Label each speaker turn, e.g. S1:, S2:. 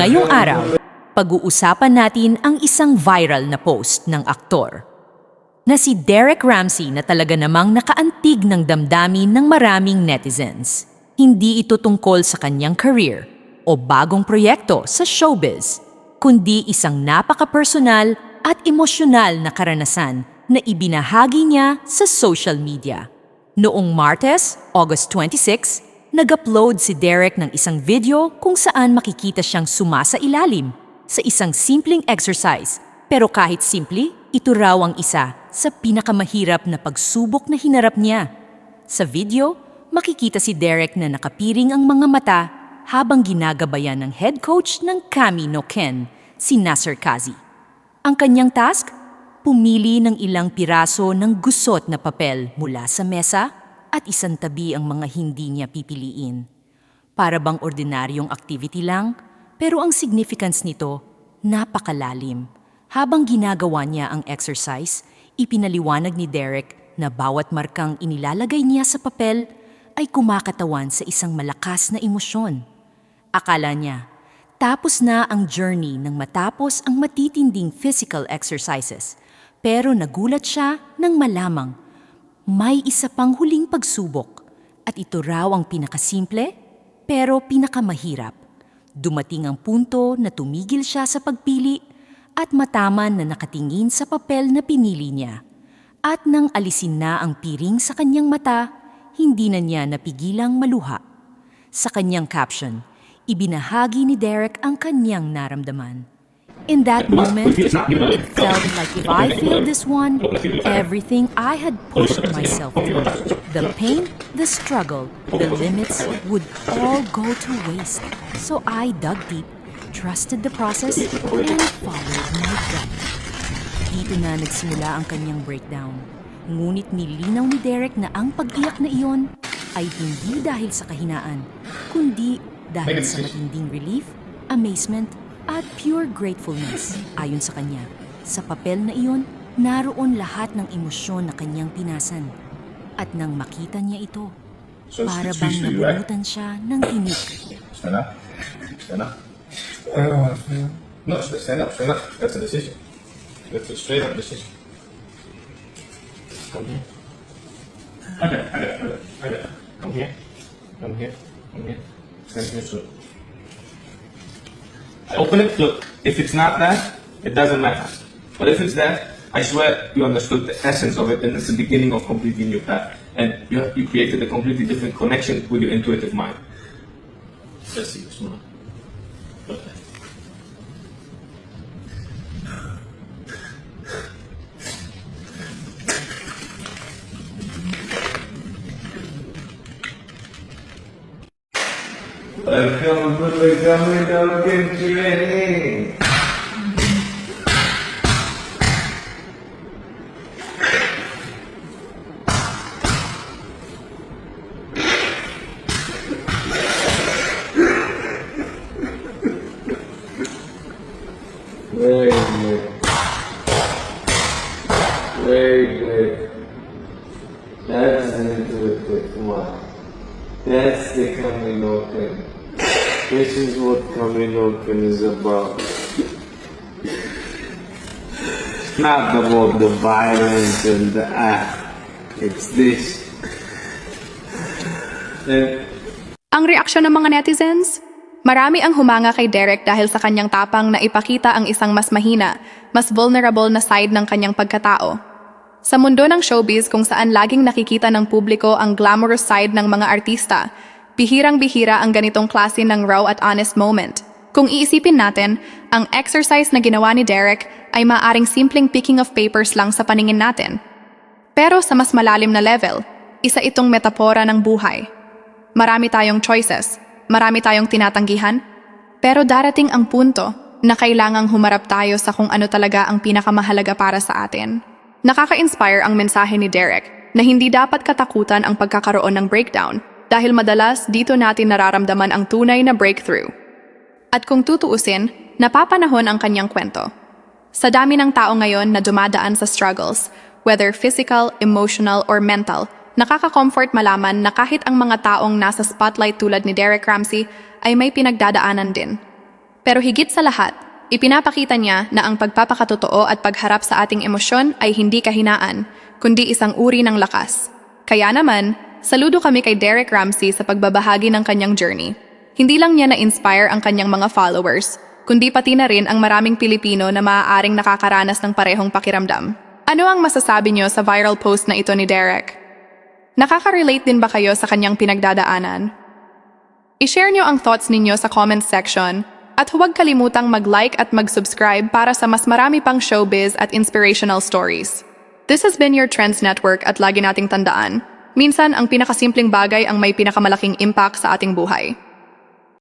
S1: Ngayong araw, pag-uusapan natin ang isang viral na post ng aktor na si Derek Ramsey na talaga namang nakaantig ng damdamin ng maraming netizens. Hindi ito tungkol sa kanyang career o bagong proyekto sa showbiz, kundi isang napaka-personal at emosyonal na karanasan na ibinahagi niya sa social media. Noong Martes, August 26, nag-upload si Derek ng isang video kung saan makikita siyang sumasailalim sa isang simpleng exercise. Pero kahit simple, ito raw ang isa sa pinakamahirap na pagsubok na hinarap niya. Sa video, makikita si Derek na nakapiring ang mga mata habang ginagabayan ng head coach ng Kami no Ken, si Nasser Kazi. Ang kanyang task? Pumili ng ilang piraso ng gusot na papel mula sa mesa at isang tabi ang mga hindi niya pipiliin. Para bang ordinaryong activity lang, pero ang significance nito, napakalalim. Habang ginagawa niya ang exercise, ipinaliwanag ni Derek na bawat markang inilalagay niya sa papel ay kumakatawan sa isang malakas na emosyon. Akala niya, tapos na ang journey nang matapos ang matitinding physical exercises, pero nagulat siya nang malamang may isa pang huling pagsubok at ito raw ang pinakasimple pero pinakamahirap. Dumating ang punto na tumigil siya sa pagpili at mataman na nakatingin sa papel na pinili niya. At nang alisin na ang piring sa kanyang mata, hindi na niya napigilang maluha. Sa kanyang caption, ibinahagi ni Derek ang kanyang naramdaman. In that moment, it felt like if I failed this one, everything I had pushed myself through, the pain, the struggle, the limits would all go to waste. So I dug deep, trusted the process, and followed my gut. Dito na nagsimula ang kanyang breakdown. Ngunit nilinaw ni Derek na ang pag-iyak na iyon ay hindi dahil sa kahinaan, kundi dahil sa matinding relief, amazement, at pure gratefulness. Ayon sa kanya, sa papel na iyon, naroon lahat ng emosyon na kanyang pinasan. At nang makita niya ito, para bang nabunutan siya ng tinik.
S2: Stand up. Stand up. No, stand up. Stand up. That's a decision. That's a straight up decision. Come here. Okay. Come here. Come here. Come here. Stand here. So. I open it, look, if it's not that, it doesn't matter. But if it's that, I swear you understood the essence of it and it's the beginning of completely new path. And you created a completely different connection with your intuitive mind. Let's see, smile. Okay. Welcome to the Coming Dolphin Training. Very good. Very good. That's an intuitive one. That's the Coming Dolphin. This is what Coming Open is about. It's not about the violence and the act. It's this.
S3: Ang reaksyon ng mga netizens? Marami ang humanga kay Derek dahil sa kanyang tapang na ipakita ang isang mas mahina, mas vulnerable na side ng kanyang pagkatao. Sa mundo ng showbiz kung saan laging nakikita ng publiko ang glamorous side ng mga artista, bihirang-bihira ang ganitong klase ng raw at honest moment. Kung iisipin natin, ang exercise na ginawa ni Derek ay maaring simpleng picking of papers lang sa paningin natin. Pero sa mas malalim na level, isa itong metapora ng buhay. Marami tayong choices, marami tayong tinatanggihan, pero darating ang punto na kailangang humarap tayo sa kung ano talaga ang pinakamahalaga para sa atin. Nakaka-inspire ang mensahe ni Derek na hindi dapat katakutan ang pagkakaroon ng breakdown, dahil madalas dito natin nararamdaman ang tunay na breakthrough. At kung tutuusin, napapanahon ang kanyang kwento. Sa dami ng tao ngayon na dumadaan sa struggles, whether physical, emotional, or mental, nakaka-comfort malaman na kahit ang mga taong nasa spotlight tulad ni Derek Ramsey ay may pinagdadaanan din. Pero higit sa lahat, ipinapakita niya na ang pagpapakatotoo at pagharap sa ating emosyon ay hindi kahinaan, kundi isang uri ng lakas. Kaya naman, saludo kami kay Derek Ramsey sa pagbabahagi ng kanyang journey. Hindi lang niya na-inspire ang kanyang mga followers, kundi pati na rin ang maraming Pilipino na maaaring nakakaranas ng parehong pakiramdam. Ano ang masasabi niyo sa viral post na ito ni Derek? Nakaka-relate din ba kayo sa kanyang pinagdadaanan? I-share niyo ang thoughts ninyo sa comment section at huwag kalimutang mag-like at mag-subscribe para sa mas marami pang showbiz at inspirational stories. This has been your Trends Network at lagi nating tandaan, minsan ang pinakasimpleng bagay ang may pinakamalaking impact sa ating buhay.